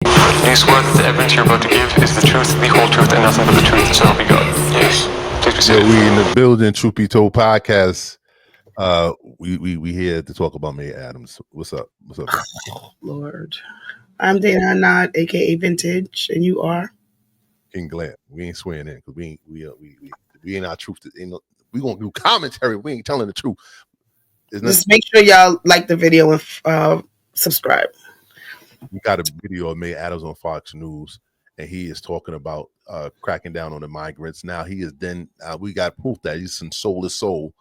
Do you swear that the evidence you're about to give is the truth, the whole truth, and nothing but the truth, so help you God? Yes. Please be seated. We in the building, Truth Be Told podcast. We here to talk about MAYORADAMS. What's up? What's up? Oh, Lord. I'm Dana Not, aka Vintage, and you are King Glam. We ain't swearing in because we ain't our truth. We gonna do commentary. We ain't telling the truth. Just make sure y'all like the video and subscribe. We got a video of MAYORADAMS on Fox News, and he is talking about cracking down on the migrants. Now he is we got proof that he's sold his soul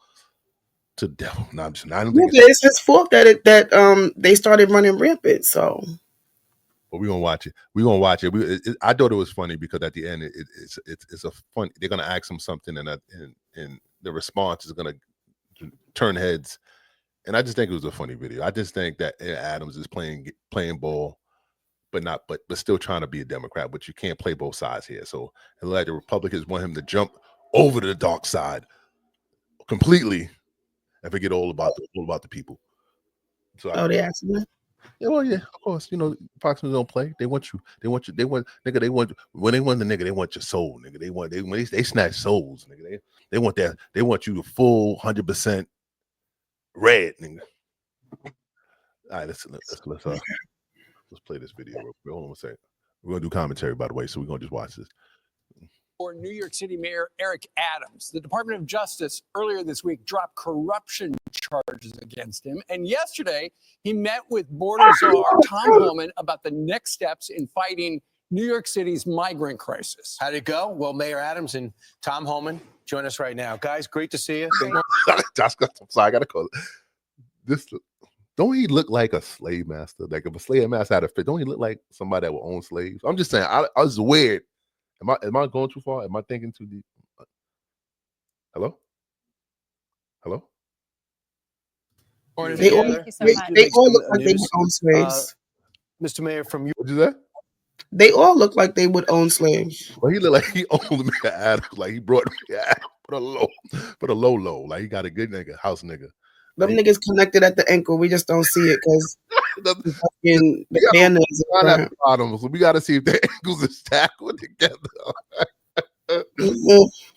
to the devil. No, I don't think it's his fault that they started running rampant. So, but we're gonna watch it. We're gonna watch it. I thought it was funny because at the end it's a fun. They're gonna ask him something, and the response is gonna turn heads. And I just think it was a funny video. I just think that Adams is playing ball, but still trying to be a Democrat. But you can't play both sides here. So like the Republicans want him to jump over to the dark side completely and forget all about the people. So they asked me. Yeah, well, yeah, of course. You know, Fox News don't play. They want you. When they want the nigga, they want your soul, nigga. They snatch souls, nigga. They want that. They want you to full 100% red, nigga. All right, let's play this video real quick. Hold on a second. We're gonna do commentary, by the way, so we're gonna just watch this. For New York City Mayor Eric Adams, the Department of Justice earlier this week dropped corruption charges against him. And yesterday, he met with border czar TOMHOMAN about the next steps in fighting New York City's migrant crisis. How'd it go? Well, Mayor Adams and TOMHOMAN join us right now. Guys, great to see you. I'm sorry, I gotta call it. This. Don't he look like a slave master? Like if a slave master had a fit, don't he look like somebody that would own slaves? I'm just saying, I was weird. Am I going too far? Am I thinking too deep? Hello? They all look like they would own slaves. Mr. Mayor, from you. What'd you say? They all look like they would own slaves. Well, he looked like he owned me Adams. Like he brought me Adams, put a low. Like he got a good nigga, house nigga. Them niggas connected at the ankle. We just don't see it because the banners are bottom. So we got to see if the ankles are shackled together.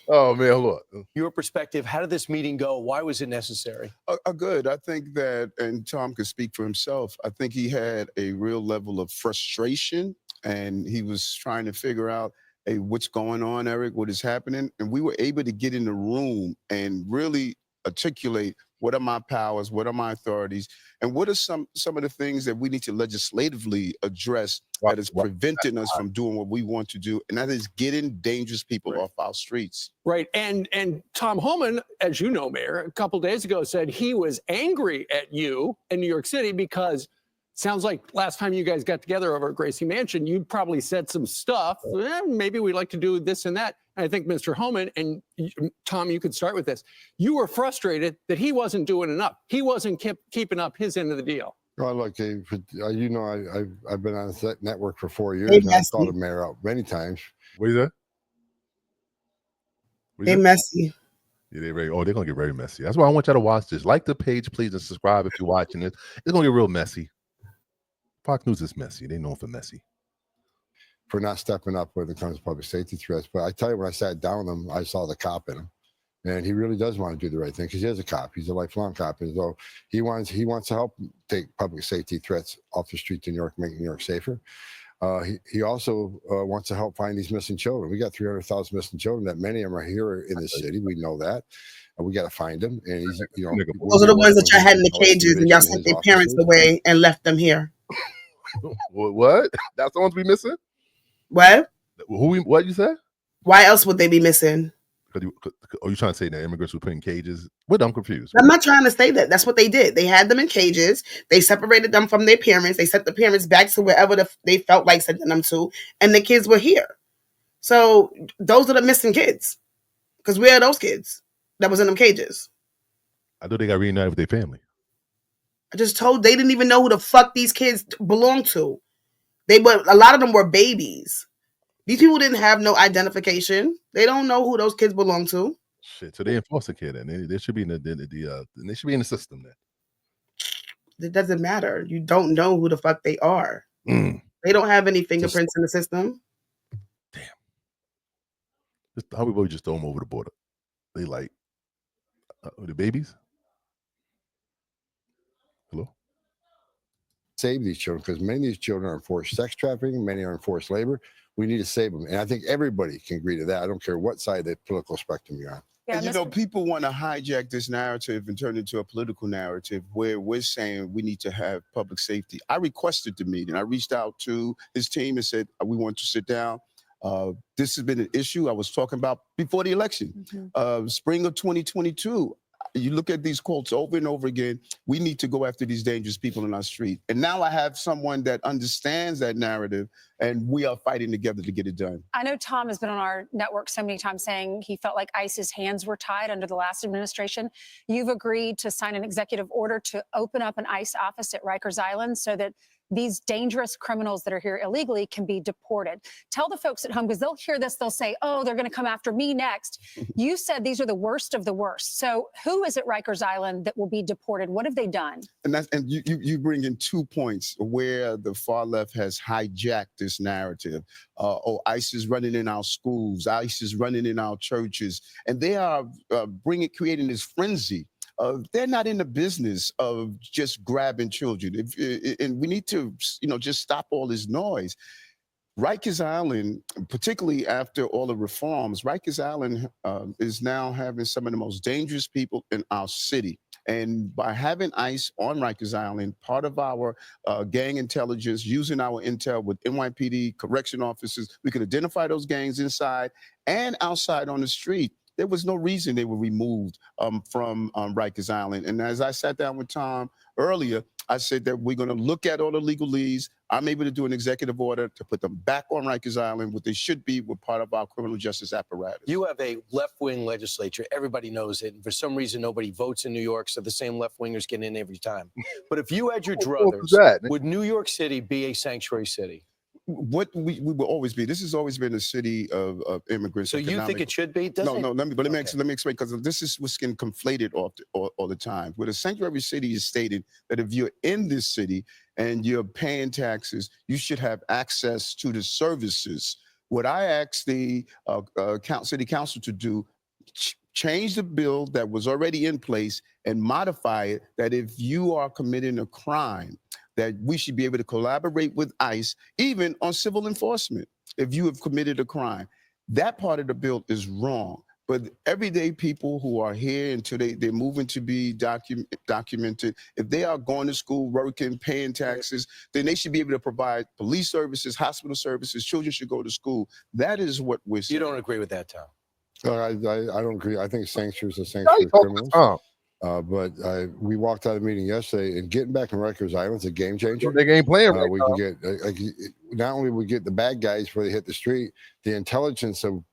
Oh man, hold on. Your perspective, how did this meeting go? Why was it necessary? Good. I think that, and Tom can speak for himself, I think he had a real level of frustration and he was trying to figure out, hey, what's going on, Eric? What is happening? And we were able to get in the room and really articulate what are my powers, what are my authorities, and what are some of the things that we need to legislatively address that is preventing us from doing what we want to do, and that is getting dangerous people off our streets. Right, and TOMHOMAN, as you know, Mayor, a couple days ago said he was angry at you in New York City because sounds like last time you guys got together over at Gracie Mansion, you probably said some stuff. Maybe we'd like to do this and that. And I think Mr. Homan and Tom, you could start with this. You were frustrated that he wasn't doing enough. He wasn't keeping up his end of the deal. Well, look, you know, I've been on that network for 4 years. And I've called the mayor out many times. What is that? They messy. Yeah, they're gonna get very messy. That's why I want y'all to watch this. Like the page, please, and subscribe if you're watching this. It's gonna get real messy. Fox News is messy. They known for messy. For not stepping up when it comes to public safety threats. But I tell you, when I sat down with him, I saw the cop in him. And he really does want to do the right thing because he is a cop. He's a lifelong cop. And so he wants to help take public safety threats off the streets in New York, make New York safer. He also wants to help find these missing children. We got 300,000 missing children that many of them are here in the city. We know that. And we got to find them. And he's, you know, those are the ones that y'all had in the cages and y'all sent their parents away and left them here. What? That's the ones we missing? What? What you said? Why else would they be missing? Are you trying to say that immigrants were put in cages? What? I'm confused. I'm not trying to say that. That's what they did. They had them in cages. They separated them from their parents. They sent the parents back to wherever they felt like sending them to, and the kids were here. So those are the missing kids. Because where are those kids that was in them cages? I thought they got reunited with their family. I just told they didn't even know who the fuck these kids belonged to. A lot of them were babies. These people didn't have no identification. They don't know who those kids belong to. Shit, so they in foster care then. They should be in they should be in the system then. It doesn't matter. You don't know who the fuck they are. They don't have any fingerprints in the system. How about we just throw them over the border? They like the babies. Hello. Save these children, because many of these children are in forced sex trafficking, many are in forced labor. We need to save them, and I think everybody can agree to that. I don't care what side of the political spectrum you're on. Yeah, and you know, people want to hijack this narrative and turn it into a political narrative where we're saying we need to have public safety. I requested the meeting. I reached out to his team and said, we want to sit down. This has been an issue I was talking about before the election, spring of 2022. You look at these quotes over and over again. We need to go after these dangerous people in our street. And now I have someone that understands that narrative, and we are fighting together to get it done. I know Tom has been on our network so many times saying he felt like ICE's hands were tied under the last administration. You've agreed to sign an executive order to open up an ICE office at Rikers Island so that these dangerous criminals that are here illegally can be deported. Tell the folks at home, because they'll hear this, they'll say, oh, they're going to come after me next. You said these are the worst of the worst. So who is at Rikers Island that will be deported? What have they done? And you bring in 2 points where the far left has hijacked this narrative. ICE is running in our schools, ICE is running in our churches, and they are creating this frenzy. They're not in the business of just grabbing children. And we need to, just stop all this noise. Rikers Island, particularly after all the reforms, Rikers Island is now having some of the most dangerous people in our city. And by having ICE on Rikers Island, part of our gang intelligence, using our intel with NYPD, correction officers, we could identify those gangs inside and outside on the street. There was no reason they were removed from Rikers Island. And as I sat down with Tom earlier, I said that we're going to look at all the legalese. I'm able to do an executive order to put them back on Rikers Island, what they should be with part of our criminal justice apparatus. You have a left-wing legislature. Everybody knows it. And for some reason, nobody votes in New York, so the same left-wingers get in every time. But if you had your druthers, would New York City be a sanctuary city? What we will always be. This has always been a city of immigrants. So you think it should be? No. Let me explain, because this is what's getting conflated all the time. Where the sanctuary city is stated that if you're in this city and you're paying taxes, you should have access to the services. What I asked the city council to do, change the bill that was already in place and modify it, that if you are committing a crime, that we should be able to collaborate with ICE, even on civil enforcement, if you have committed a crime. That part of the bill is wrong. But everyday people who are here until they're moving to be documented, if they are going to school, working, paying taxes, then they should be able to provide police services, hospital services. Children should go to school. That is what we're saying. You don't agree with that, Tom? I don't agree. I think sanctuaries are sanctuary criminals. But we walked out of the meeting yesterday, and getting back in Rikers Island is a game changer. They ain't playing right we now. can get not only we get the bad guys before they hit the street, the intelligence of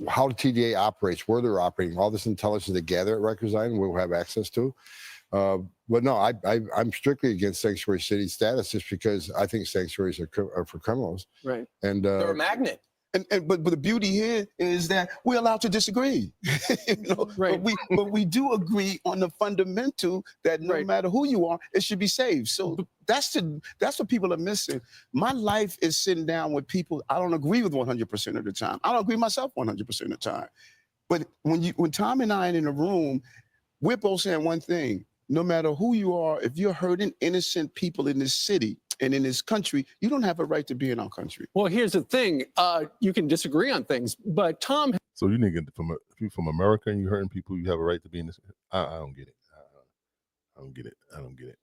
how the TDA operates, where they're operating, all this intelligence they gather at Rikers Island, we'll have access to. But no, I'm strictly against sanctuary city status, just because I think sanctuaries are for criminals. Right. And they're a magnet. But the beauty here is that we're allowed to disagree. Right. But we do agree on the fundamental that no matter who you are, it should be saved. So that's what people are missing. My life is sitting down with people I don't agree with 100% of the time. I don't agree myself 100% of the time. But when Tom and I are in a room, we're both saying one thing: no matter who you are, if you're hurting innocent people in this city and in this country, you don't have a right to be in our country. Well, here's the thing. You can disagree on things, but Tom... So you nigga, if you're from America and you're hurting people, you have a right to be in this? I don't get it. I don't get it. I don't get it.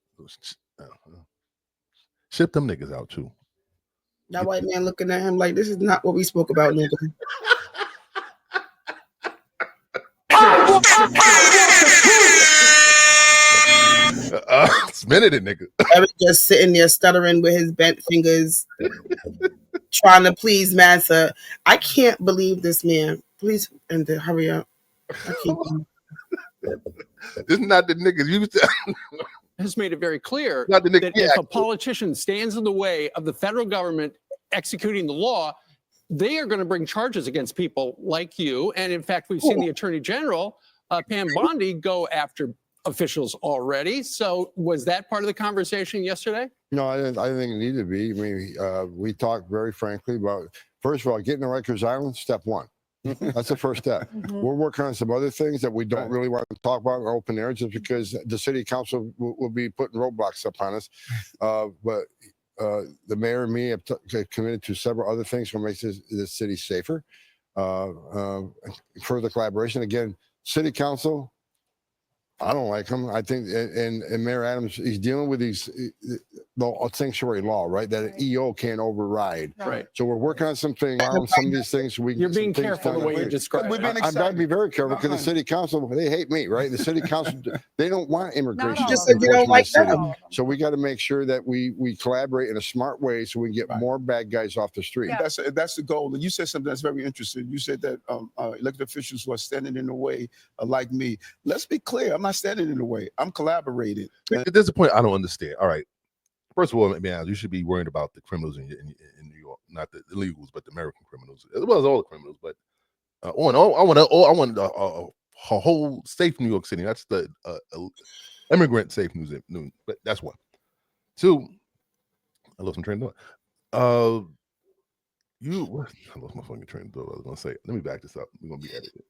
Ship them niggas out, too. That white man looking at him like, this is not what we spoke about, nigga. Minute it, nigga. Eric just sitting there stuttering with his bent fingers, trying to please Masa. I can't believe this man. Please, and hurry up. I can't This is not the niggas you has made it very clear Not the nigga- that if a politician stands in the way of the federal government executing the law, they are going to bring charges against people like you. And in fact, we've seen the Attorney General, Pam Bondi, go after officials already. So was that part of the conversation yesterday? No, I didn't think it needed to be. I mean, we talked very frankly about, first of all, getting to Rikers Island, step one. That's the first step. We're working on some other things that we don't really want to talk about in open air, just because the city council will be putting roadblocks upon us. But the mayor and me have committed to several other things to make this city safer. Further collaboration. Again, city council, I don't like him. I think, and Mayor Adams, he's dealing with these the sanctuary law, right? That an EO can't override. Right. So we're working on some things, some of these things. You're being careful the way you describe it. I've got to be very careful because the city council, they hate me, right? The city council, they don't want immigration. You just said you don't like them. So we got to make sure that we collaborate in a smart way so we can get more bad guys off the street. Yeah. That's the goal. And you said something that's very interesting. You said that elected officials who are standing in the way like me. Let's be clear. I'm not standing in the way. I'm collaborating. There's a point I don't understand. All right. First of all, man, you should be worried about the criminals in New York, not the illegals, but the American criminals, as well as all the criminals. But I want a whole safe New York City. That's the immigrant safe New Zealand. But that's one. Two, I lost my train of thought. I lost my fucking train of thought. I was gonna say. Let me back this up. We're gonna be edited.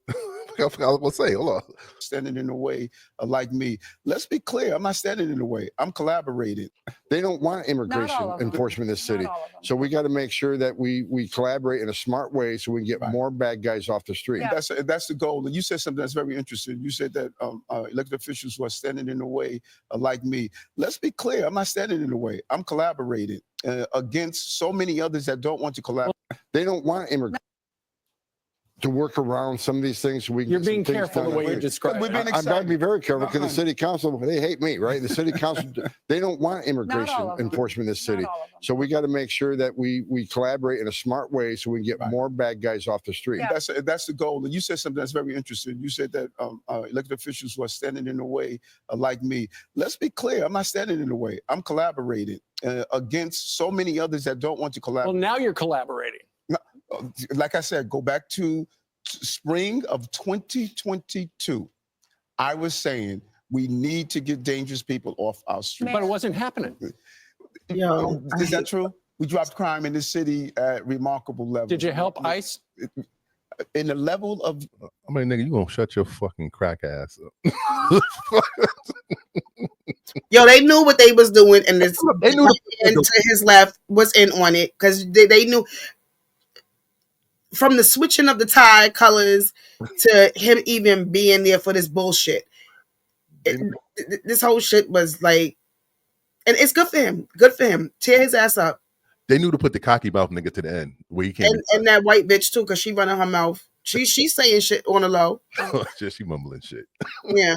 I forgot what I was gonna say. Hold on. Standing in the way like me. Let's be clear. I'm not standing in the way. I'm collaborating. They don't want immigration enforcement in this city. So we got to make sure that we collaborate in a smart way so we can get more bad guys off the street. Yeah. That's the goal. And you said something that's very interesting. You said that elected officials who are standing in the way like me. Let's be clear. I'm not standing in the way. I'm collaborating against so many others that don't want to collaborate. They don't want immigration to work around some of these things. So you're being careful the way you describe it. I've got to be very careful because the city council, they hate me, right? The city council, they don't want immigration enforcement in this city. So we got to make sure that we collaborate in a smart way so we can get more bad guys off the street. Yeah. That's the goal. And you said something that's very interesting. You said that elected officials who are standing in the way like me. Let's be clear. I'm not standing in the way. I'm collaborating against so many others that don't want to collaborate. Well, now you're collaborating. Like I said, go back to spring of 2022. I was saying we need to get dangerous people off our streets. But it wasn't happening. Yo, is that true? We dropped crime in this city at remarkable levels. Did you help ICE? In the level of... I mean, nigga, you gonna shut your fucking crack ass up. Yo, they knew what they was doing, and this they knew to his left was in on it because they knew... From the switching of the tie colors to him even being there for this bullshit. This whole shit was like, and it's good for him. Good for him. Tear his ass up. They knew to put the cocky mouth nigga to the end where he came. And that white bitch too, because she running her mouth. She's saying shit on the low. She mumbling shit. Yeah.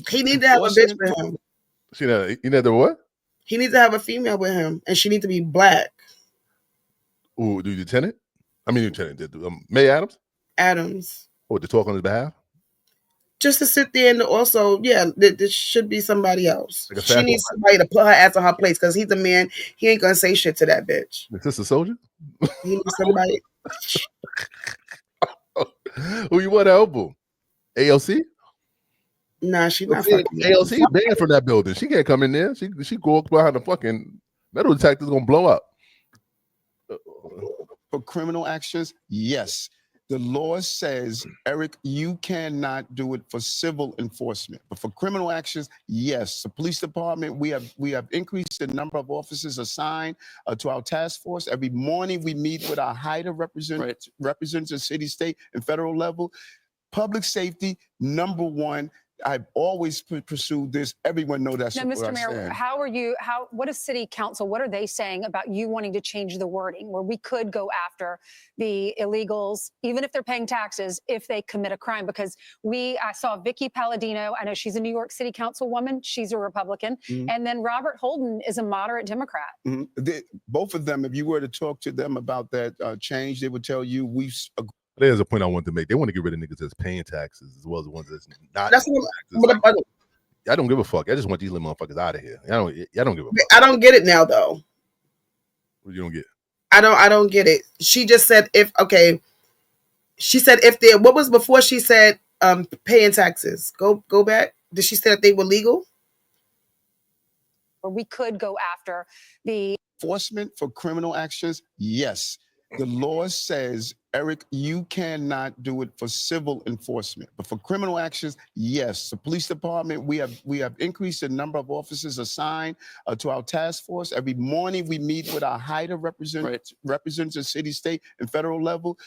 He need to have a bitch with him. You know the what? He needs to have a female with him, and she needs to be black. Ooh, the lieutenant? I mean, lieutenant. May Adams? Adams. Oh, to talk on his behalf? Just to sit there and also, yeah, there should be somebody else. Like she needs somebody to put her ass on her place because he's a man. He ain't gonna say shit to that bitch. Is this a soldier? He needs somebody. Who you want to help him? ALC? Nah, she's not fucking. ALC banned from that building. She can't come in there. She go up behind the fucking metal detector's gonna blow up. For criminal actions, yes. The law says, Eric, you cannot do it for civil enforcement. But for criminal actions, yes. The police department, we have increased the number of officers assigned to our task force. Every morning we meet with our HIDA representatives, city, state, and federal level. Public safety, number one. I've always pursued this. Everyone knows that's now, Mr. Mayor, stand. what is city council, what are they saying about you wanting to change the wording where we could go after the illegals, even if they're paying taxes, if they commit a crime? Because I saw Vicky Palladino. I know she's a New York City councilwoman. She's a Republican. Mm-hmm. And then Robert Holden is a moderate Democrat. Mm-hmm. Both of them, if you were to talk to them about that change, they would tell you There's a point I want to make. They want to get rid of niggas that's paying taxes as well as the ones that's not. That's I don't give a fuck. I just want these little motherfuckers out of here. I don't give a fuck. I don't get it now though. What you don't get? I don't get it. She just said if there, what was before she said paying taxes. Go back. Did she say that they were legal? Or we could go after the enforcement for criminal actions. Yes, the law says, Eric, you cannot do it for civil enforcement, but for criminal actions, yes. The police department, we have increased the number of officers assigned to our task force. Every morning we meet with our HIDA representatives, city, state, and federal level.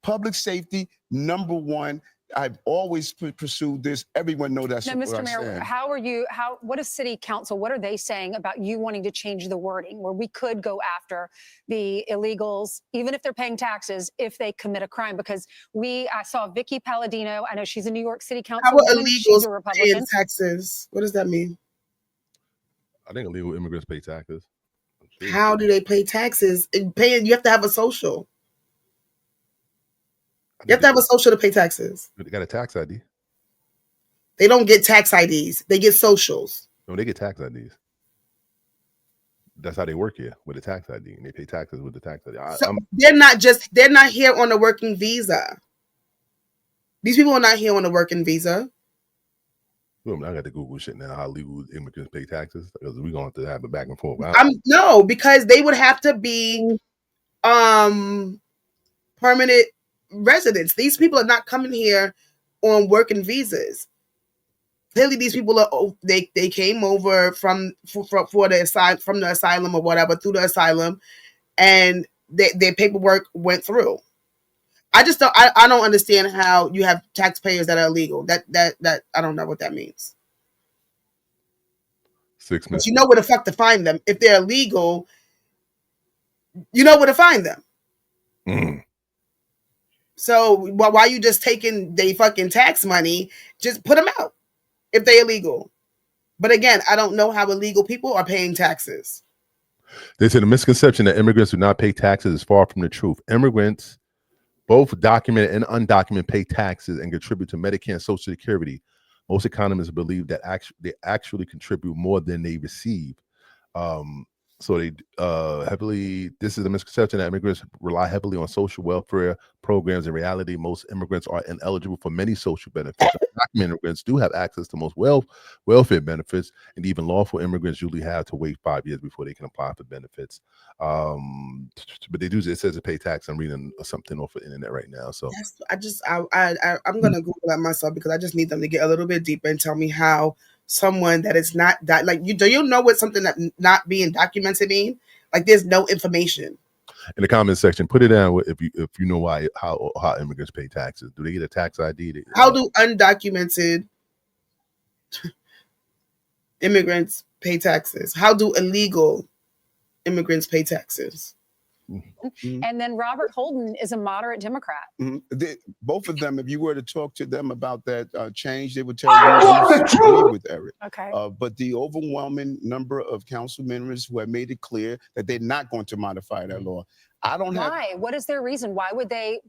Public safety, number one. I've always pursued this. Everyone knows that's now, what Mr. I Mayor, stand. what is city council, what are they saying about you wanting to change the wording where we could go after the illegals, even if they're paying taxes, if they commit a crime? Because I saw Vicky Palladino, I know she's a New York City council. How are She's illegals a Republican. paying taxes? What does that mean? I think illegal immigrants pay taxes. How do they pay taxes? You have to have a social. You have to have a social to pay taxes. They got a tax ID. They don't get tax IDs. They get socials. No, they get tax IDs. That's how they work here, with a tax ID, and they pay taxes with the tax ID. They're not here on a working visa. These people are not here on a working visa. I got to Google shit now, how legal immigrants pay taxes, because we're going to have to have it back and forth. No, because they would have to be permanent residents. These people are not coming here on working visas. Clearly, these people they came over from the asylum or whatever, through the asylum, and their paperwork went through. I just don't. I don't understand how you have taxpayers that are illegal. That I don't know what that means. 6 minutes. But you know where the fuck to find them. If they're illegal, you know where to find them. Mm. So why are you just taking their fucking tax money? Just put them out if they're illegal. But again, I don't know how illegal people are paying taxes. They said the misconception that immigrants do not pay taxes is far from the truth. Immigrants, both documented and undocumented, pay taxes and contribute to Medicare and Social Security. Most economists believe that they actually contribute more than they receive. So they this is a misconception that immigrants rely heavily on social welfare programs. In reality, most immigrants are ineligible for many social benefits. Documented immigrants do have access to most welfare benefits, and even lawful immigrants usually have to wait 5 years before they can apply for benefits. But they do, it says to pay tax. I'm reading something off the internet right now. So I'm gonna Google that myself, because I just need them to get a little bit deeper and tell me how someone that is not do you know what something that not being documented mean? Like, there's no information. In the comment section, put it down if you know how immigrants pay taxes. Do they get a tax ID? How do undocumented immigrants pay taxes? How do illegal immigrants pay taxes? Mm-hmm. And then Robert Holden is a moderate Democrat. Mm-hmm. Both of them, if you were to talk to them about that change, they would tell you to agree with Eric. Okay. But the overwhelming number of council members who have made it clear that they're not going to modify that law. Why? What is their reason? Why would they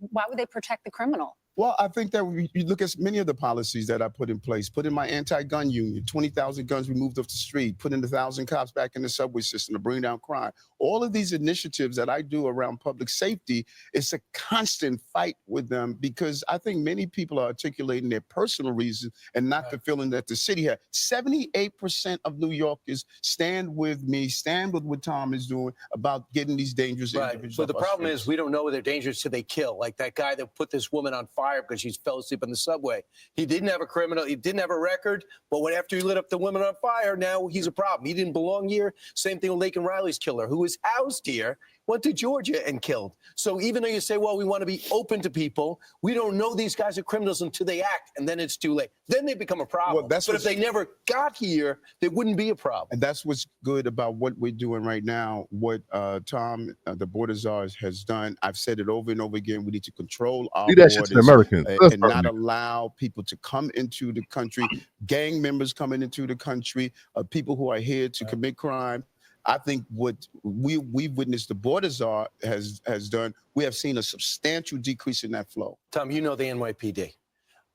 protect the criminal? Well, I think that you look at many of the policies that I put in place, put in my anti-gun union, 20,000 guns removed off the street, put in 1,000 cops back in the subway system to bring down crime. All of these initiatives that I do around public safety, it's a constant fight with them, because I think many people are articulating their personal reasons and not the feeling that the city had. 78% of New Yorkers stand with me, stand with what Tom is doing about getting these dangerous individuals. But the problem is we don't know they're dangerous till they kill. Like that guy that put this woman on fire because she fell asleep in the subway. He didn't have a criminal. He didn't have a record. But after he lit up the woman on fire, now he's a problem. He didn't belong here. Same thing with Laken Riley's killer, who was housed here, went to Georgia and killed. So even though you say, well, we want to be open to people, we don't know these guys are criminals until they act, and then it's too late. Then they become a problem. But if they never got here, they wouldn't be a problem. And that's what's good about what we're doing right now, what Tom, the border czars, has done. I've said it over and over again. We need to control our borders and not allow people to come into the country, gang members coming into the country, people who are here to commit crime. I think what we've witnessed the border czar has done, we have seen a substantial decrease in that flow. Tom, you know the NYPD.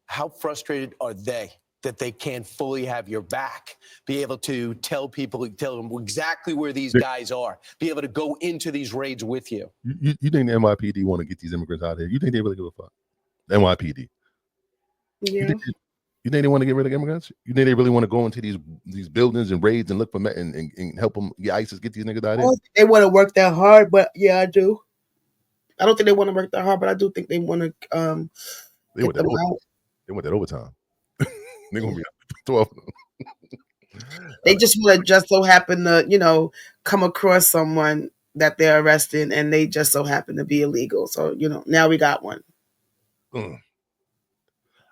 How frustrated are they that they can't fully have your back, be able to tell them exactly where these guys are, be able to go into these raids with you? You think the NYPD want to get these immigrants out of here? You think they really give a fuck? The NYPD. Yeah. You think they want to get rid of immigrants? You think they really want to go into these buildings and raids and look for and help them get ISIS get these niggas out of I here? don't think they want to work that hard, but yeah, I do. I don't think they want to work that hard, but I do think they want to They get want that them out. They want that overtime. They're gonna be 12. They just want to just so happen to, you know, come across someone that they're arresting, and they just so happen to be illegal. So, you know, now we got one. I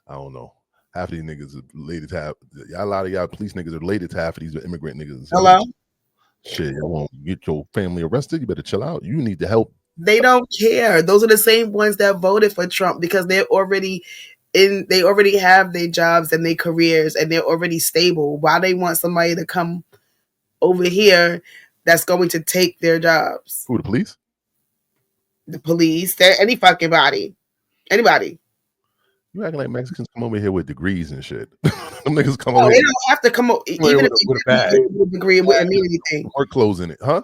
don't know. Half of these niggas are related to half. A lot of y'all police niggas are related to half of these immigrant niggas. Hello? Shit, you won't get your family arrested. You better chill out. You need to help. They don't care. Those are the same ones that voted for Trump because they're already they already have their jobs and their careers and they're already stable. Why they want somebody to come over here that's going to take their jobs? Who, the police? The police, any fucking body. Anybody. You acting like Mexicans come over here with degrees and shit. Them niggas come No, over they here don't have to come over. with Even if with a they bag. did with a degree, it wouldn't mean anything. Work clothes in it, huh?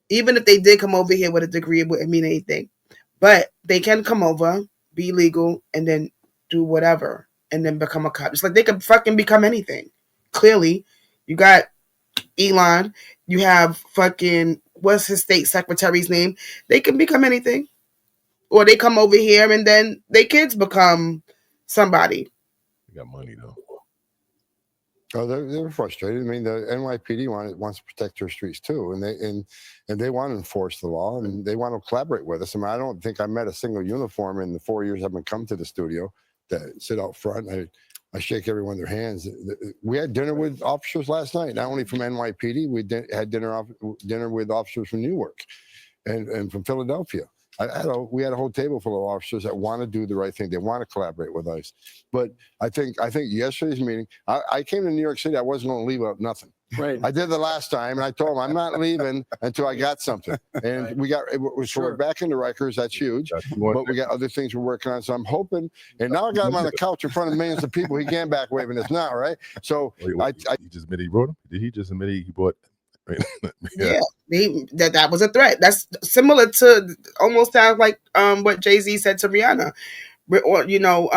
Even if they did come over here with a degree, it wouldn't mean anything. But they can come over, be legal, and then do whatever, and then become a cop. It's like they could fucking become anything. Clearly, you got Elon, you have fucking, what's his state secretary's name? They can become anything. Or they come over here and then their kids become somebody. You got money though. Oh, they're frustrated. I mean, the NYPD wants to protect their streets too, and they want to enforce the law, and they want to collaborate with us. I mean, I don't think I met a single uniform in the 4 years I've been coming to the studio that sit out front. I shake everyone their hands. We had dinner with officers last night, not only from NYPD. We had dinner with officers from Newark and from Philadelphia. We had a whole table full of officers that want to do the right thing. They want to collaborate with us. But I think yesterday's meeting, I came to New York City. I wasn't going to leave out nothing. Right. I did the last time, and I told them I'm not leaving until I got something. And we're back into Rikers. That's huge. But we got other things we're working on. So I'm hoping. And now I got him on the couch in front of millions of people. He can back waving us now, right? So he just admitted he wrote him. Did he just admit he bought? Yeah, that was a threat. That's similar to, almost sounds like what Jay-Z said to Rihanna. Or, you know,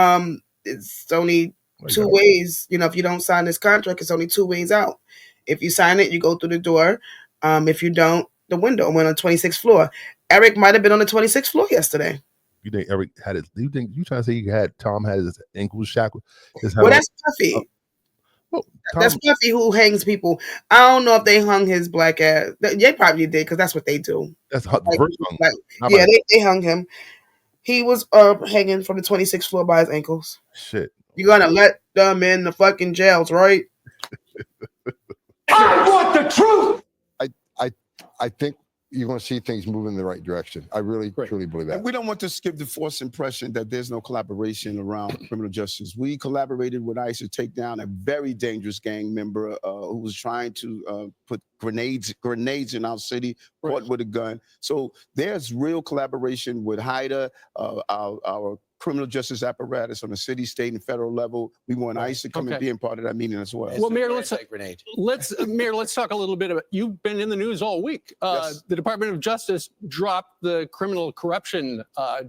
it's only two ways. You know, if you don't sign this contract, it's only two ways out. If you sign it, you go through the door. If you don't, the window. Went on the 26th floor. Eric might have been on the 26th floor yesterday. You think Eric had it? You think you trying to say Tom had his ankles shackled? Well, that's Puffy. That's Puffy who hangs people. I don't know if they hung his black ass. They probably did because that's what they do. That's the first hung. Yeah, they hung him. He was hanging from the 26th floor by his ankles. Shit. You're gonna let them in the fucking jails, right? I want the truth. I think you're going to see things move in the right direction. I really, truly believe that. And we don't want to give the false impression that there's no collaboration around criminal justice. We collaborated with ICE to take down a very dangerous gang member who was trying to put grenades in our city, caught with a gun. So there's real collaboration with HIDA, our criminal justice apparatus on the city, state, and federal level. We want ICE to come and be a part of that meeting as well. Well, Mayor, let's talk a little bit about, you've been in the news all week. Yes. The Department of Justice dropped the criminal corruption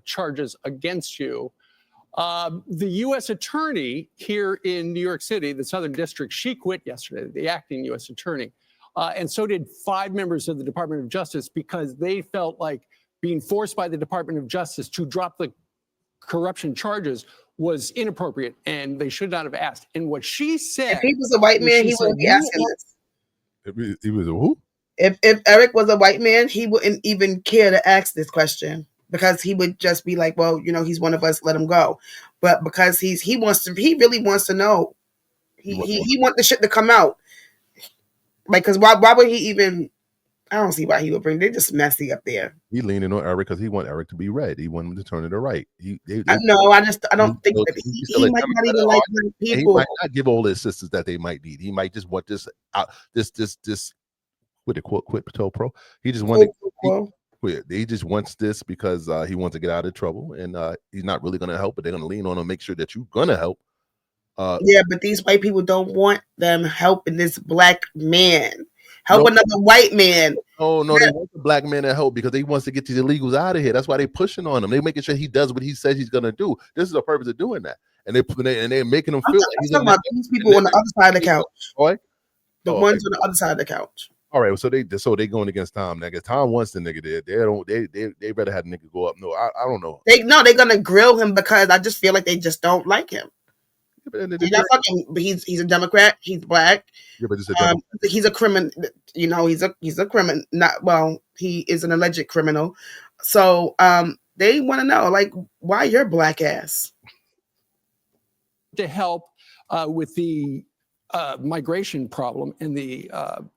charges against you. The U.S. attorney here in New York City, the Southern District, she quit yesterday, the acting U.S. attorney. And so did 5 members of the Department of Justice because they felt like being forced by the Department of Justice to drop the corruption charges was inappropriate and they should not have asked. And what she said, if he was a white man, he wouldn't be asking this. He was a who? If Eric was a white man, he wouldn't even care to ask this question because he would just be like, well, you know, he's one of us, let him go. But because he really wants to know. He wants the shit to come out. Like, because why would he even? I don't see why he would bring. They're just messy up there. He leaning on Eric because he want Eric to be red. He want him to turn it to right. I don't think that he might not even like people. He might not give all the assistance that they might need. He might just want this out. This what they quote quit pro pro. He just wanted. He just wants this because he wants to get out of trouble, and he's not really going to help. But they're going to lean on him, make sure that you're going to help. Yeah, but these white people don't want them helping this black man. Help another white man. Oh no, they want the black man to help because they wants to get these illegals out of here. That's why they pushing on him. They making sure he does what he says he's gonna do. This is the purpose of doing that. and they're making him I'm feel talking, like he's I'm talking about these people on the other side of the couch. Boy. The Oh, ones on the other side of the couch. All right, so they going against Tom. Nigga, Tom wants the nigga there. They better have the nigga go up. No, I don't know. They're gonna grill him because I just feel like they just don't like him. He's not fucking. He's a Democrat. He's black. Yeah, but it's a He's a criminal. You know, he's a criminal. Not well. He is an alleged criminal. So they want to know, like, why your black ass? To help with the migration problem and the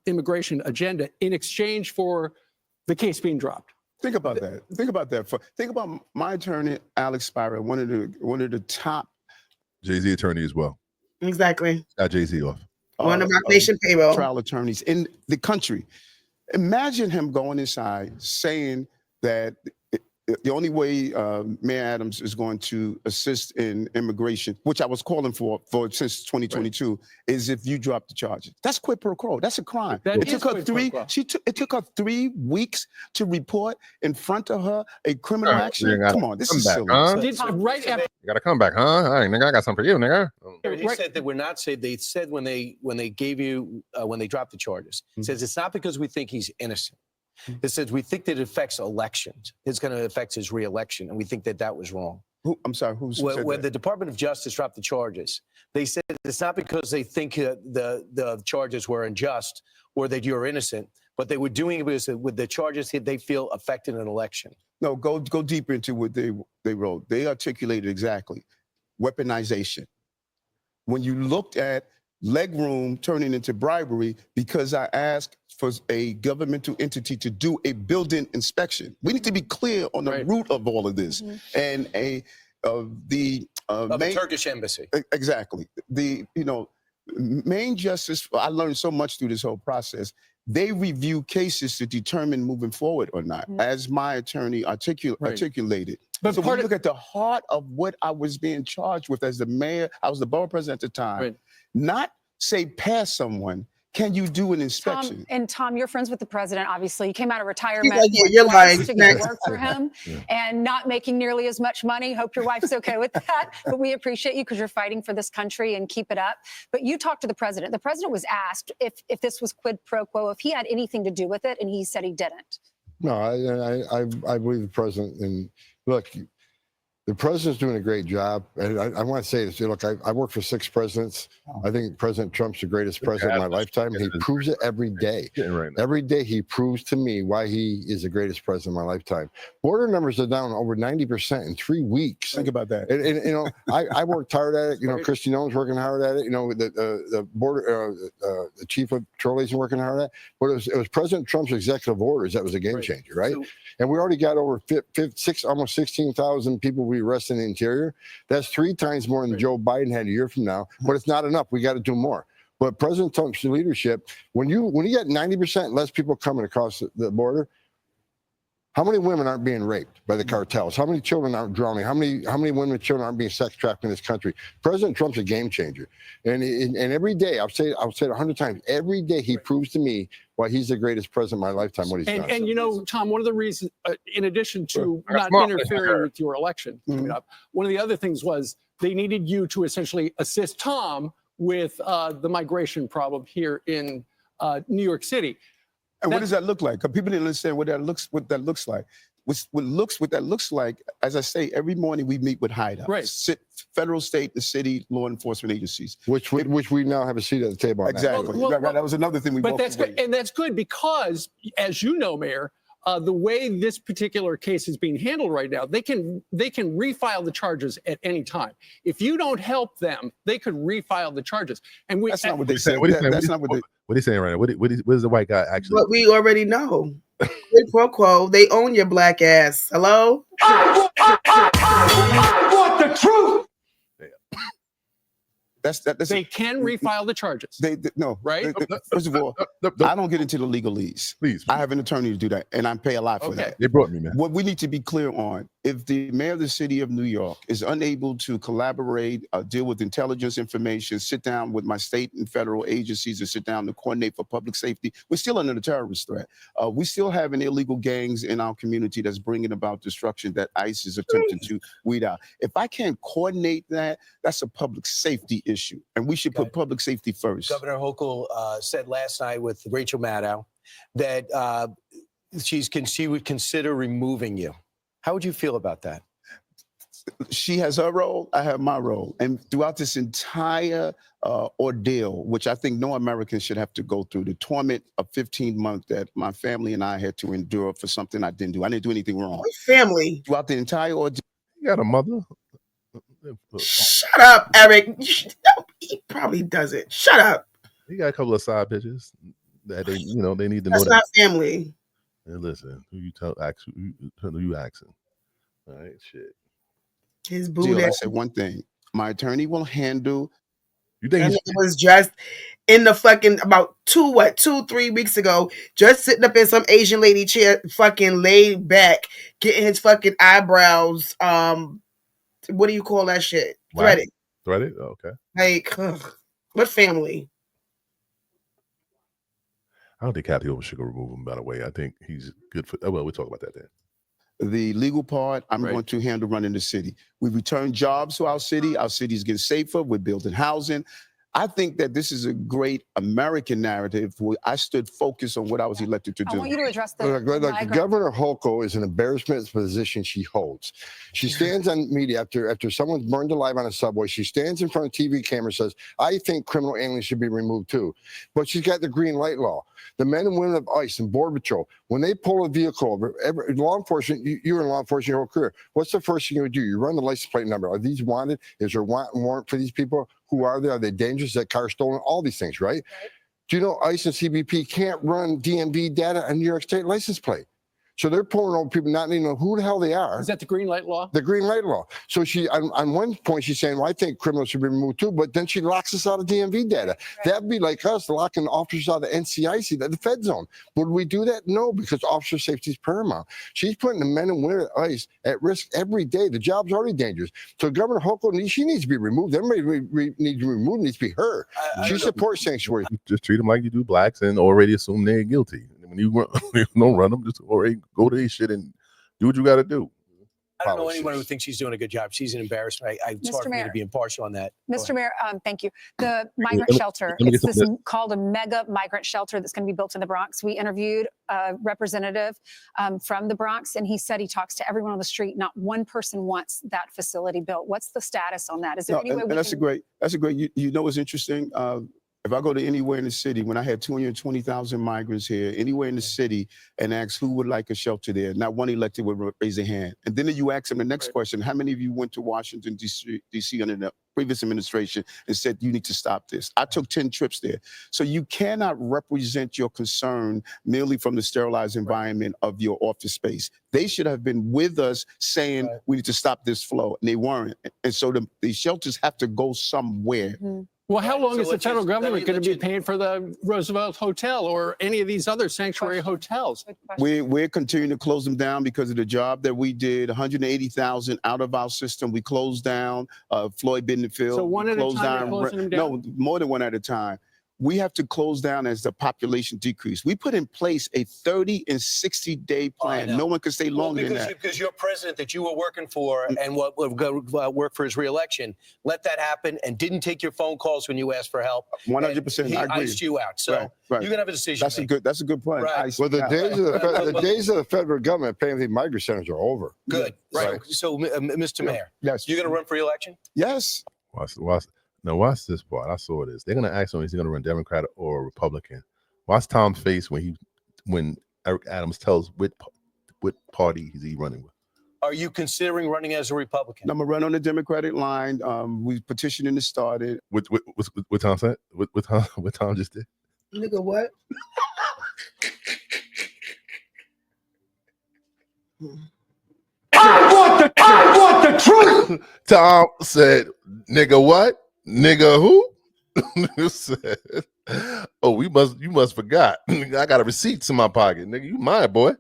immigration agenda in exchange for the case being dropped. Think about that. Think about my attorney, Alex Spira, one of the top Jay-Z attorney as well. Exactly. Got Jay-Z off. One of my nation payroll trial attorneys in the country. Imagine him going inside saying that the only way Mayor Adams is going to assist in immigration, which I was calling for since 2022, is if you drop the charges. That's quid pro quo. That's a crime. It took her 3 weeks to report in front of her a criminal action. Come on, this is silly. Right after You gotta come back, huh? All right, nigga, I got something for you, nigga. They said that we're not safe. They said when they gave you when they dropped the charges, it says it's not because we think he's innocent. It says we think that it affects elections. It's going to affect his re-election, and we think that that was wrong. I'm sorry, who said when that? the Department of Justice dropped the charges, they said it's not because they think the charges were unjust or that you're innocent, but they were doing it because with the charges they feel affected an election. No, go deeper into what they wrote. They articulated exactly weaponization. When you looked at leg room turning into bribery because I asked for a governmental entity to do a building inspection. We need to be clear on the root of all of this. And the Turkish embassy. Exactly. The main justice, I learned so much through this whole process. They review cases to determine moving forward or not, as my attorney articulated. But so when you look at the heart of what I was being charged with as the mayor, I was the borough president at the time, not say pass someone. Can you do an inspection? Tom, you're friends with the president, obviously. You came out of retirement you're lying. to get work for him and not making nearly as much money. Hope your wife's okay with that. But we appreciate you because you're fighting for this country and keep it up. But you talked to the president. The president was asked if this was quid pro quo, if he had anything to do with it, and he said he didn't. No, I believe the president. And look, the president's doing a great job. And I want to say this. Look, I worked for 6 presidents. I think President Trump's the greatest president of my lifetime. He proves it every day. Every day he proves to me why he is the greatest president of my lifetime. Border numbers are down over 90% in 3 weeks. Think about that. And I worked hard at it. Christy Nolan's working hard at it. The border, the chief of patrol agent working hard at it. But it was President Trump's executive orders that was a game changer, right? And we already got over almost 16,000 people we arrested in the interior. That's 3 times more than Joe Biden had a year from now. But it's not enough. We got to do more. But President Trump's leadership, when you get 90% less people coming across the border, how many women aren't being raped by the cartels? How many children aren't drowning? How many women and children aren't being sex trafficked in this country? President Trump's a game changer. And every day, I'll say it 100 times, every day he proves to me why he's the greatest president of my lifetime, what he's done. And Tom, one of the reasons, in addition to not interfering with your election coming up, one of the other things was they needed you to essentially assist Tom with the migration problem here in New York City. And what does that look like? Because people didn't understand what that looks like. What that looks like, as I say, every morning we meet with hideouts, federal, state, the city, law enforcement agencies, which we now have a seat at the table. Exactly. That was another thing we. But that's good, and that's good because, as you know, Mayor, the way this particular case is being handled right now, they can refile the charges at any time. If you don't help them, they could refile the charges. And that's not what they said. That's not what they. What are you saying right now? What is the white guy actually? What we already know. Quid pro quo. They own your black ass. Hello? I want the truth. They can refile the charges. No, right? First of all, I don't get into the legalese. Please. I have an attorney to do that, and I pay a lot for that. They brought me, man. What we need to be clear on if the mayor of the city of New York is unable to collaborate, deal with intelligence information, sit down with my state and federal agencies and sit down to coordinate for public safety, we're still under the terrorist threat. We still have an illegal gangs in our community that's bringing about destruction that ICE is attempting to weed out. If I can't coordinate that, that's a public safety issue, and we should put public safety first. Governor Hochul said last night with Rachel Maddow that she would consider removing you. How would you feel about that? She has her role, I have my role. And throughout this entire ordeal, which I think no American should have to go through, the torment of 15 months that my family and I had to endure for something I didn't do. I didn't do anything wrong. Family. Throughout the entire ordeal. You got a mother? Shut up, Eric. No, he probably doesn't. Shut up. He got a couple of side bitches that they, they need to That's know not that. family. And listen, who you asking? All right, shit. His boo. Jill, I said one thing. My attorney will handle. You think And it was just in the fucking about 2-3 weeks ago, just sitting up in some Asian lady chair, fucking laid back, getting his fucking eyebrows. What do you call that shit? Wow. Threaded. Threaded? Oh, okay. Like, ugh, what family? I don't think Kathy Hochul should go remove him, by the way. I think he's good for. Oh, well, we'll talk about that then. The legal part, I'm going to handle running the city. We return jobs to our city. Our city is getting safer. We're building housing. I think that this is a great American narrative where I stood focused on what I was elected to do. I want you to address the Look, migrant- Governor Hochul is an embarrassment to the position she holds. She stands on media after someone's burned alive on a subway. She stands in front of TV camera and says, I think criminal aliens should be removed too. But she's got the green light law. The men and women of ICE and Border Patrol, when they pull a vehicle over, law enforcement, you're in law enforcement your whole career. What's the first thing you would do? You run the license plate number. Are these wanted? Is there a warrant for these people? Who are they? Are they dangerous? Is that car stolen? All these things, right? Do you know ICE and CBP can't run DMV data on New York State license plate? So they're pulling over people not even know who the hell they are. Is that the green light law? The green light law. So she, on one point, she's saying, well, I think criminals should be removed too, but then she locks us out of DMV data. That'd be like us locking officers out of NCIC, the Fed zone. Would we do that? No, because officer safety is paramount. She's putting the men and women at ICE at risk every day. The job's already dangerous. So Governor Hochul, she needs to be removed. Everybody needs to be removed, needs to be her. She supports sanctuary. Just treat them like you do blacks and already assume they're guilty. When you don't run them, just already go to this shit and do what you got to do. I don't know anyone who thinks she's doing a good job. She's an embarrassment. It's hard for me to be impartial on that. Mr. Mayor, thank you. The migrant shelter, it's this called a mega migrant shelter that's going to be built in the Bronx. We interviewed a representative from the Bronx, and he said he talks to everyone on the street. Not one person wants that facility built. What's the status on that? Is there any way we that's a great, you know what's interesting? If I go to anywhere in the city, when I had 220,000 migrants here, anywhere in the city, and ask who would like a shelter there, not one elected would raise a hand. And then you ask them the next question, how many of you went to Washington, D.C. under the previous administration and said, you need to stop this? I took 10 trips there. So you cannot represent your concern merely from the sterilized environment of your office space. They should have been with us saying, we need to stop this flow, and they weren't. And so the shelters have to go somewhere. Mm-hmm. Well, how long is the federal government going to be paying for the Roosevelt Hotel or any of these other sanctuary hotels? We're continuing to close them down because of the job that we did. 180,000 out of our system. We closed down Floyd Bentonville. So one at a time, you're closing them down? No, more than one at a time. We have to close down as the population decrease. We put in place a 30 and 60-day plan. No one can stay longer than that. Because your president that you were working for and what worked for his reelection, let that happen and didn't take your phone calls when you asked for help. 100%. He I agree. iced you out. So right. You're gonna have a decision. That's a good point. Right. Well, the days of the federal government paying the migrant centers are over. Good. Right. So, Mr. Mayor, yes, you're gonna run for reelection? Yes. Now watch this part. I saw this. They're gonna ask him, is he gonna run Democrat or Republican? Watch Tom's face when Eric Adams tells what party is he running with. Are you considering running as a Republican? I'm gonna run on the Democratic line. We petitioning to start it. What Tom said? What Tom just did? Nigga, what? I want the truth. Tom said, "Nigga, what? Nigga, who?" You said, "Oh, you must forgot. I got a receipts in my pocket, nigga. You mine, boy."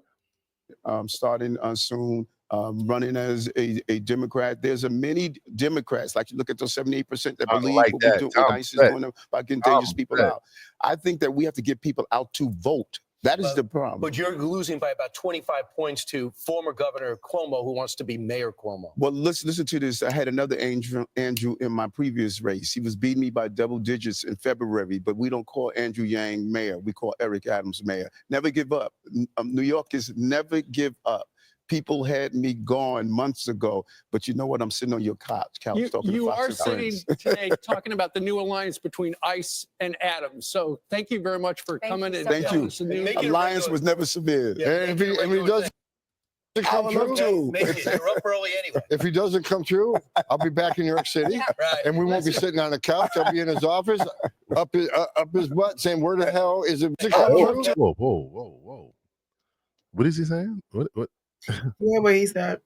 Starting soon. running as a Democrat. There's many Democrats, like you look at those 78% that I don't believe like what that. we do, Tom what ICE is said. doing about getting Tom dangerous people said. out. I think that we have to get people out to vote. That is the problem. But you're losing by about 25 points to former Governor Cuomo, who wants to be Mayor Cuomo. Well, listen to this. I had another Andrew in my previous race. He was beating me by double digits in February, but we don't call Andrew Yang mayor. We call Eric Adams mayor. Never give up. New York is never give up. People had me gone months ago, but you know what? I'm sitting on your couch talking You to are Fox sitting friends. today talking about the new alliance between ICE and Adams. So thank you very much for Thank coming you and so Thank telling you. us the news. Make it a Alliance regular- was never severe. Yeah, And make it a if he regular doesn't I come would love true, to. Make it. You're up early anyway. if he doesn't come true, I'll be back in New York City. Yeah. Right. And we won't be sitting on the couch. I'll be in his office, up his butt, saying, "Where the hell is it?" Whoa, whoa, whoa. What is he saying? What? Yeah, what he said.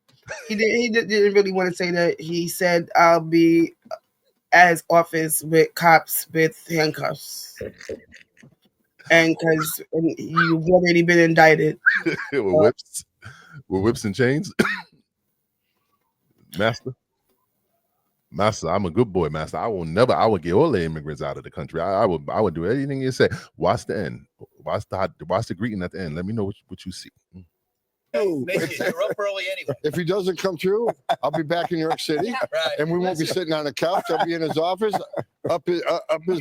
Didn't really want to say that. He said, "I'll be at his office with cops with handcuffs," and because you've already been indicted. With whips and chains? Master, I'm a good boy, Master. I would get all the immigrants out of the country. I would do anything you say. Watch the end. Watch the greeting at the end. Let me know what you see. Make it. You're up early anyway. If he doesn't come true, I'll be back in New York City. Yeah. Right. And we won't be sitting on the couch. I'll be in his office, up his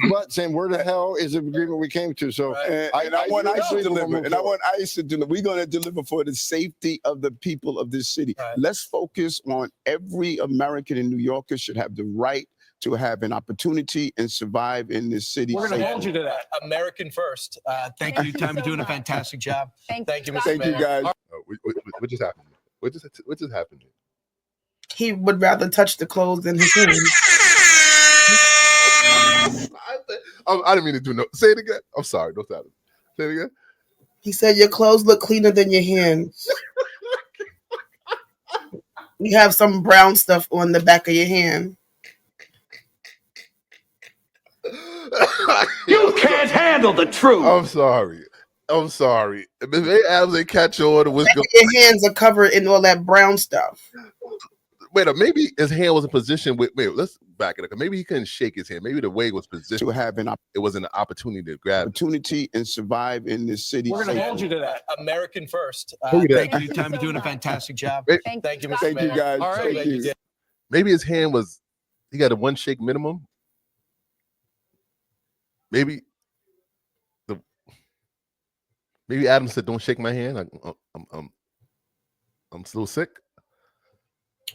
butt, saying, "Where the hell is the agreement we came to?" So Right. And I want ICE to deliver. And I want. want ICE to deliver. We're going to deliver for the safety of the people of this city. Right. Let's focus on every American and New Yorker should have the right to have an opportunity and survive in this city. We're going to safely. hold you to that. American first. Thank Thank you, you Tom. You're so doing a much. fantastic job. Thank Thank you, you, Mr. Thank you, Mayor. guys. What just happened? What just happened? He would rather touch the clothes than his hands. I didn't mean to do no. Say it again. I'm sorry. Don't say it. Say it again. He said, "Your clothes look cleaner than your hands. You have some brown stuff on the back of your hand." You can't handle the truth. I'm sorry. If they Adams ain't catch on, what's going? Your hands are covered in all that brown stuff. Wait, maybe his hand was in position with. Wait, let's back it up. Maybe he couldn't shake his hand. Maybe the way it was positioned. To have an It was an opportunity to grab. opportunity and survive in this city. We're going to safely. hold you to that. American first. Hold you to Thank that. you, Tom. You're doing a fantastic job. Wait, Thank you, Mr. Thank you, Mayor. guys. All right. Thank you. maybe his hand was. He got a one shake minimum. Maybe Adam said, "Don't shake my hand. I'm still sick."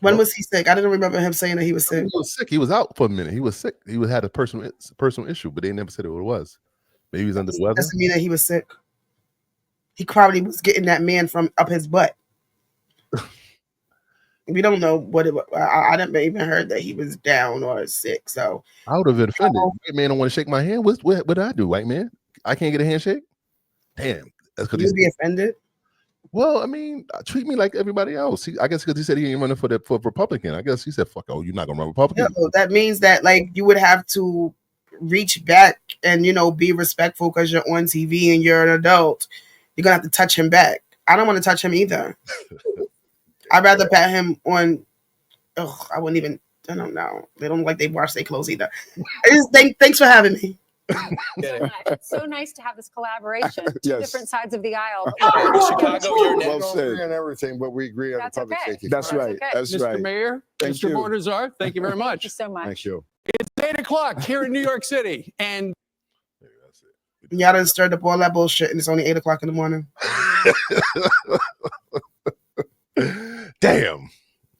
When was he sick? I didn't remember him saying that he was sick. He was sick. He was out for a minute. He was sick. He had a personal issue, but they never said what it was. Maybe he was under the weather. Doesn't mean that he was sick. He probably was getting that man from up his butt. We don't know what it was. I didn't even heard that he was down or sick. So I would have been offended. White man don't want to shake my hand. What did I do, white man? I can't get a handshake? Damn. That's because you'd be offended. well, I mean, treat me like everybody else. I guess because he said he ain't running for Republican. I guess he said, "Fuck, oh, you're not gonna run Republican." No, that means that like you would have to reach back and be respectful because you're on TV and you're an adult. You're gonna have to touch him back. I don't want to touch him either. I'd rather pat him on. Oh, I wouldn't even. I don't know. They don't look like they wash their clothes either. Thanks for having me. It's so nice to have this collaboration. Two Yes. different sides of the aisle. Chicago, you're Well next. said. Agree on everything, but we agree on That's the public okay. safety. That's That's right. okay. That's Mr. right. Mayor, Thank Mr. you. Mortazar, thank you very Thank you much. so much. Thank you. It's 8 o'clock here in New York City. And Y'all done stirred up all that bullshit, and it's only 8 o'clock in the morning. Damn.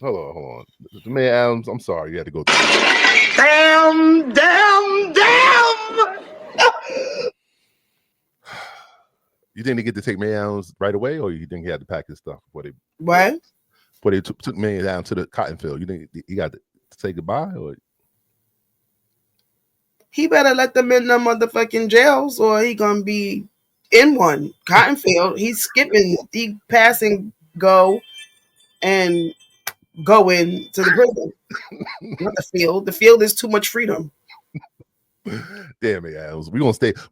Hold on. Man, Adams, I'm sorry you had to go through. Damn. You think they get to take May Adams right away, or you think he had to pack his stuff before they took May Adams to the cotton field? You think he got to say goodbye, or He better let them in the motherfucking jails, or he gonna be in one. Cottonfield, he's skipping, he passing go and going to the prison. Not the field. The field is too much freedom. damn it, Adams? We're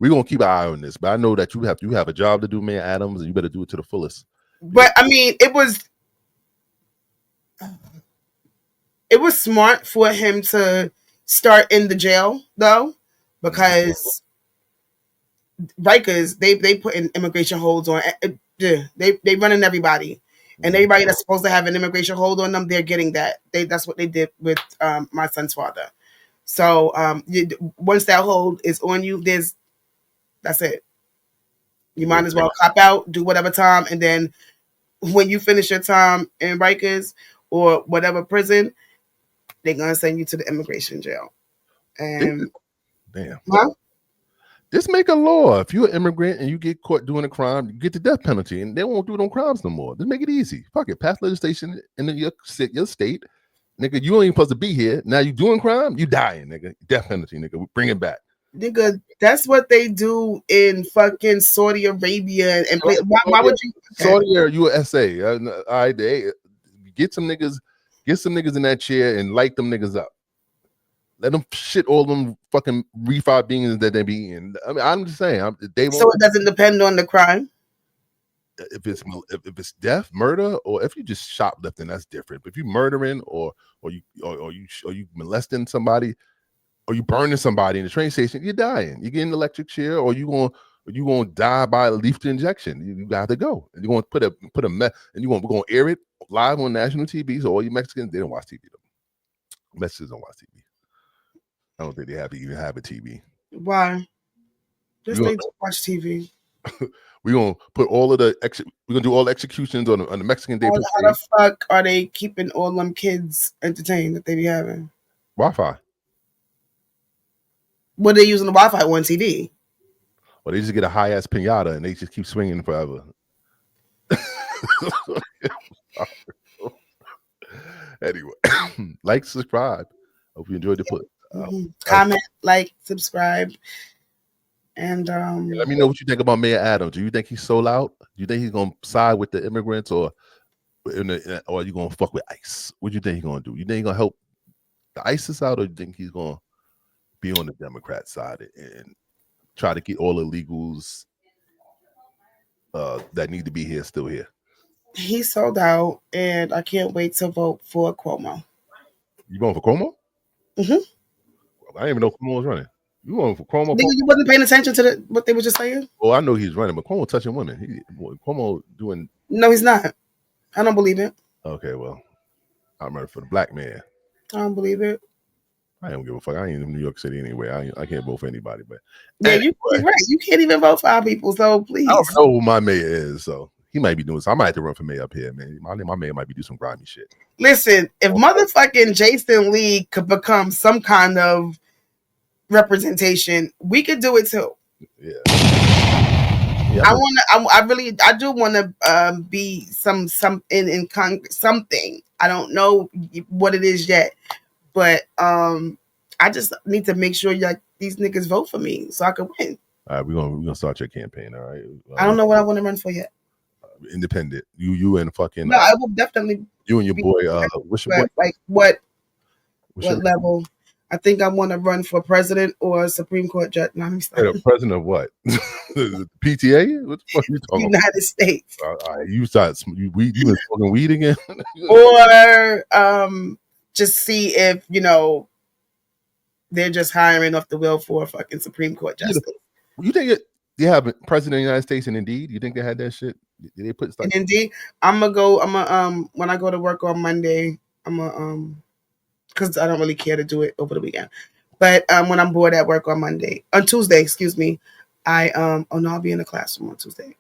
gonna keep an eye on this. But I know that you have a job to do, man, Adams, and you better do it to the fullest. But I mean, it was It was smart for him to start in the jail though, because Rikers they put in immigration holds on. They running everybody, and everybody that's supposed to have an immigration hold on them, they're getting that. That's what they did with my son's father. So once that hold is on you, that's it. You might as well cop out, do whatever time, and then when you finish your time in Rikers or whatever prison, they're gonna send you to the immigration jail. And damn. huh? Just make a law. If you're an immigrant and you get caught doing a crime, you get the death penalty, and they won't do no crimes no more. Just make it easy. Fuck it. Pass legislation in your state. Nigga, you ain't even supposed to be here. Now you doing crime, you dying, nigga. Death penalty, nigga. We bring it back. Nigga, that's what they do in fucking Saudi Arabia. And why would you? Saudi or USA? All right, get some niggas in that chair and light them niggas up. Let them shit all them fucking refried beans that they be eating. I mean, I'm just saying. So it doesn't depend on the crime. If it's death, murder, or if you just shoplifting, that's different. But if you murdering or you molesting somebody, or you burning somebody in the train station, you're dying. You get an electric chair, or you gonna die by a lethal injection. You got to go. And you're gonna put a and we're gonna air it live on national TV. So all you Mexicans, they don't watch TV though. Mexicans don't watch TV. I don't think they even have a TV. Why? Just they watch TV. We're gonna put we're gonna do all the executions on the Mexican Day. How the fuck are they keeping all them kids entertained that they be having? Wi-Fi. What are they using the Wi-Fi on TV? Well, they just get a high ass pinata and they just keep swinging forever. Anyway, like, subscribe. Hope you enjoyed the put. Comment, like, subscribe, and let me know what you think about Mayor Adams. Do you think he's sold out? Do you think he's gonna side with the immigrants, or are you gonna fuck with ICE? What do you think he's gonna do? You think he's gonna help the ISIS out, or do you think he's gonna be on the Democrat side and try to get all the illegals that need to be here still here? He sold out, and I can't wait to vote for Cuomo. You going for Cuomo? Mm-hmm. I didn't even know Cuomo was running. You going for Cuomo? You wasn't paying attention to what they were just saying? Oh, I know he's running, but Cuomo touching women. Cuomo doing... No, he's not. I don't believe it. Okay, well, I'm running for the black man. I don't believe it. I don't give a fuck. I ain't in New York City anyway. I can't vote for anybody. But yeah, anyway, you're right. You can't even vote for our people, so please. I don't know who my mayor is, so he might be doing something. I might have to run for mayor up here, man. My mayor might be doing some grimy shit. Listen, if motherfucking Jason Lee could become some kind of representation, we could do it too. Yeah. I do want to be something in Congress, something. I don't know what it is yet, but I just need to make sure these niggas vote for me so I can win. All right, we're gonna start your campaign. All right. I don't know what I want to run for yet. Independent. You and fucking. No, I will definitely. You and your boy. What's your boy? Like what level? I think I want to run for president or Supreme Court judge. No, I'm sorry. President of what? PTA? What the fuck are you talking United about? States. You start you been smoking weed again? Or just see if they're just hiring off the wheel for a fucking Supreme Court justice. You think they have president of the United States and Indeed? You think they had that shit? Did they put stuff? Indeed, when I go to work on Monday, because I don't really care to do it over the weekend. But when I'm bored at work on Tuesday, excuse me, I'll be in the classroom on Tuesday.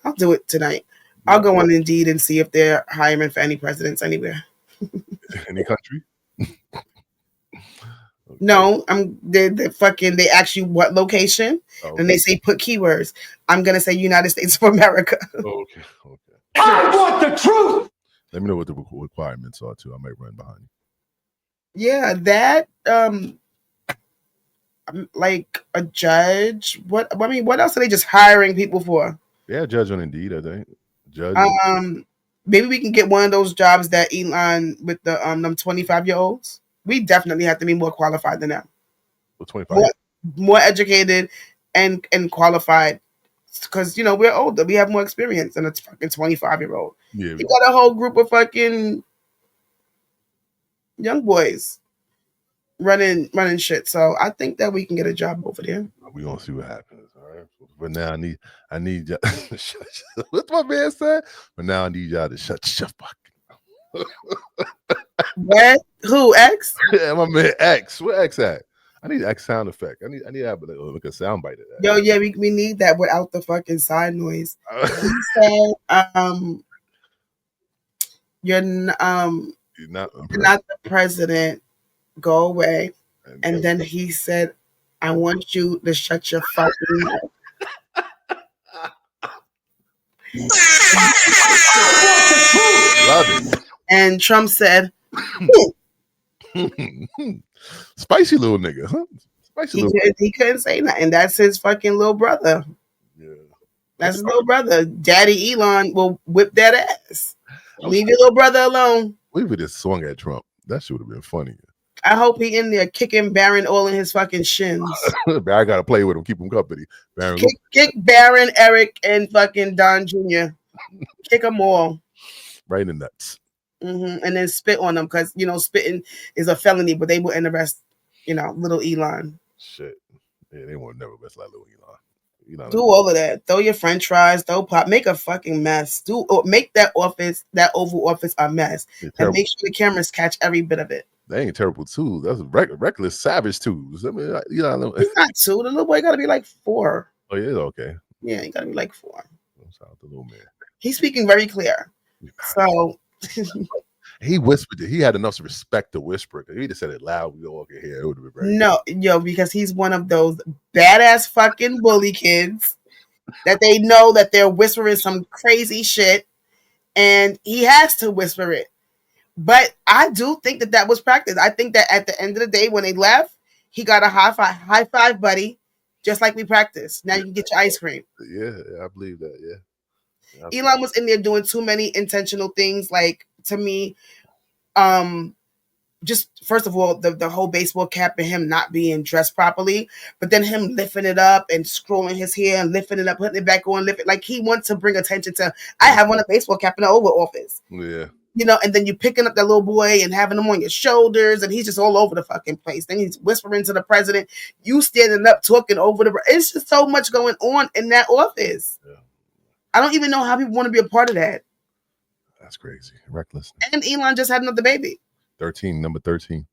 I'll do it tonight. I'll go on Indeed and see if they're hiring for any presidents anywhere. Any country? No, they ask you what location, and they say put keywords. I'm gonna say United States of America. Okay. I want the truth. Let me know what the requirements are too. I might run behind you. Yeah, that like a judge. What else are they just hiring people for? Yeah, judge on Indeed, I think. Judge. Maybe we can get one of those jobs that Elon with the them 25-year-olds. We definitely have to be more qualified than them. 25. More educated and qualified, because we're older. We have more experience than a fucking 25-year-old. Yeah. You got a whole group of fucking young boys running shit. So I think that we can get a job over there. We're gonna see what happens. All right. But now I need y'all what's my man said? But now I need y'all to shut your fucking What? Who? X? yeah, my man X. Where X at? I need X sound effect. I need to have like a sound bite of that. Yo, yeah, we need that without the fucking side noise. He said, you're not the president. Go away. And then he said, I want you to shut your fucking mouth. Love it. And Trump said, spicy little nigga, huh? Spicy he couldn't say nothing. That's his fucking little brother. Yeah. That's his little brother. Daddy Elon will whip that ass. Leave your little brother alone. We would have swung at Trump. That should have been funny. I hope he in there kicking Barron all in his fucking shins. I gotta play with him, keep him company. Barron, Kick Barron, Eric, and fucking Don Jr. Kick them all. Right in the nuts. And then spit on them because, spitting is a felony, but they wouldn't arrest, little Elon. Shit. Yeah, they won't never arrest like little Elon. Do all of that. Throw your french fries, throw pop, make a fucking mess. Make that Oval Office a mess. And make sure the cameras catch every bit of it. They ain't terrible tools. That's reckless, savage tools. I mean, He's not 2. The little boy got to be like 4. Oh, yeah, okay. Yeah, he got to be like 4. Shout out to little man. He's speaking very clear. So he whispered it. He had enough respect to whisper it. If he just said it loud, we all could hear it. Would have been very because he's one of those badass fucking bully kids that they know that they're whispering some crazy shit, and he has to whisper it. But I do think that was practice. I think that at the end of the day, when they left, he got a high five, buddy, just like we practiced. Now you can get your ice cream. Yeah, I believe that. Yeah. Elon was in there doing too many intentional things. Like, to me, just first of all, the whole baseball cap and him not being dressed properly, but then him lifting it up and scrolling his hair and lifting it up, putting it back on, like he wants to bring attention to. I have on a baseball cap in the Oval Office. Yeah. And then you picking up that little boy and having him on your shoulders, and he's just all over the fucking place. Then he's whispering to the president, you standing up, talking over it's just so much going on in that office. Yeah. I don't even know how people want to be a part of that. That's crazy. Reckless. And Elon just had another baby. Number 13.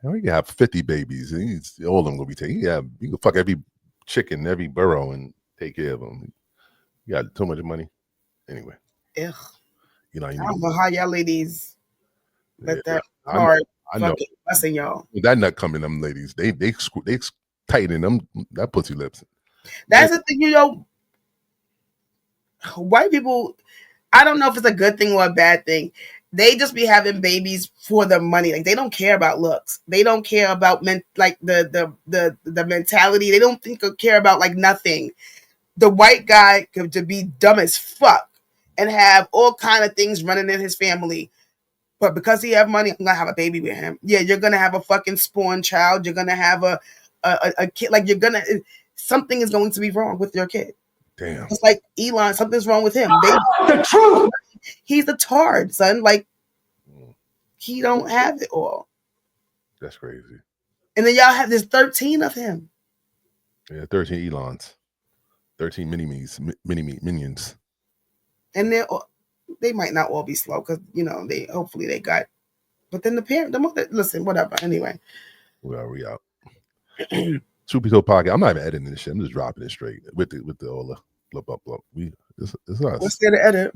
You can have 50 babies. And all of them going to be taken. You can fuck every chicken, every burrow, and take care of them. You got too much money. Anyway. Ugh. I don't know how y'all ladies let that hard fucking blessing y'all. That nut coming, them ladies, they tightening them that pussy lips. That's the thing, white people, I don't know if it's a good thing or a bad thing. They just be having babies for the money. Like, they don't care about looks. They don't care about the mentality. They don't care about like nothing. The white guy could to be dumb as fuck and have all kind of things running in his family. But because he have money, I'm going to have a baby with him. Yeah, you're going to have a fucking spawn child. You're going to have a kid. Like, something is going to be wrong with your kid. Damn. It's like Elon, something's wrong with him. The truth. He's a tard, son. Like, he don't have it all. That's crazy. And then y'all have this 13 of him. Yeah, 13 Elons. 13 minions. And they might not all be slow because, hopefully they got. But then the mother, listen, whatever. Anyway. Well, we out. Truth Be Told podcast. I'm not even editing this shit. I'm just dropping it straight with all the blah. It's us. What's there to edit?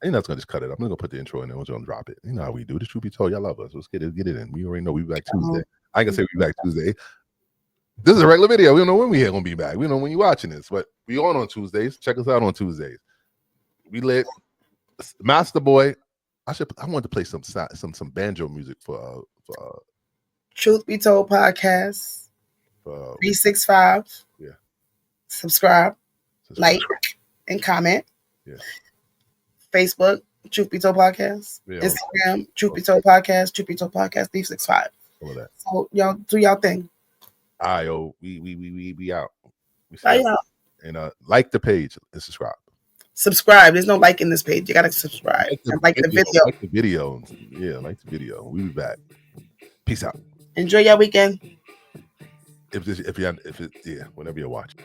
Ain't not gonna just cut it up. I'm gonna put the intro in there. We're gonna drop it. You know how we do. The Truth Be Told, y'all love us. Let's get it in. We already know we be back Tuesday. I ain't gonna say we be back Tuesday. This is a regular video. We don't know when we're gonna be back. We don't know when you're watching this, but we on Tuesdays. Check us out on Tuesdays. We lit. Master Boy. I wanted to play some banjo music for Truth Be Told podcast. 365. Yeah. Subscribe, like, and comment. Yeah. Facebook, Truth Be Told podcast. Yeah. Instagram, Truth Be Told podcast. Truth Be Told podcast. 365. All of that. So y'all do y'all thing. We out. Bye, y'all. And like the page and subscribe. Subscribe. There's no like in this page. You gotta subscribe. Like the video. Like the video. Yeah, like the video. We be back. Peace out. Enjoy your weekend. Whenever you're watching.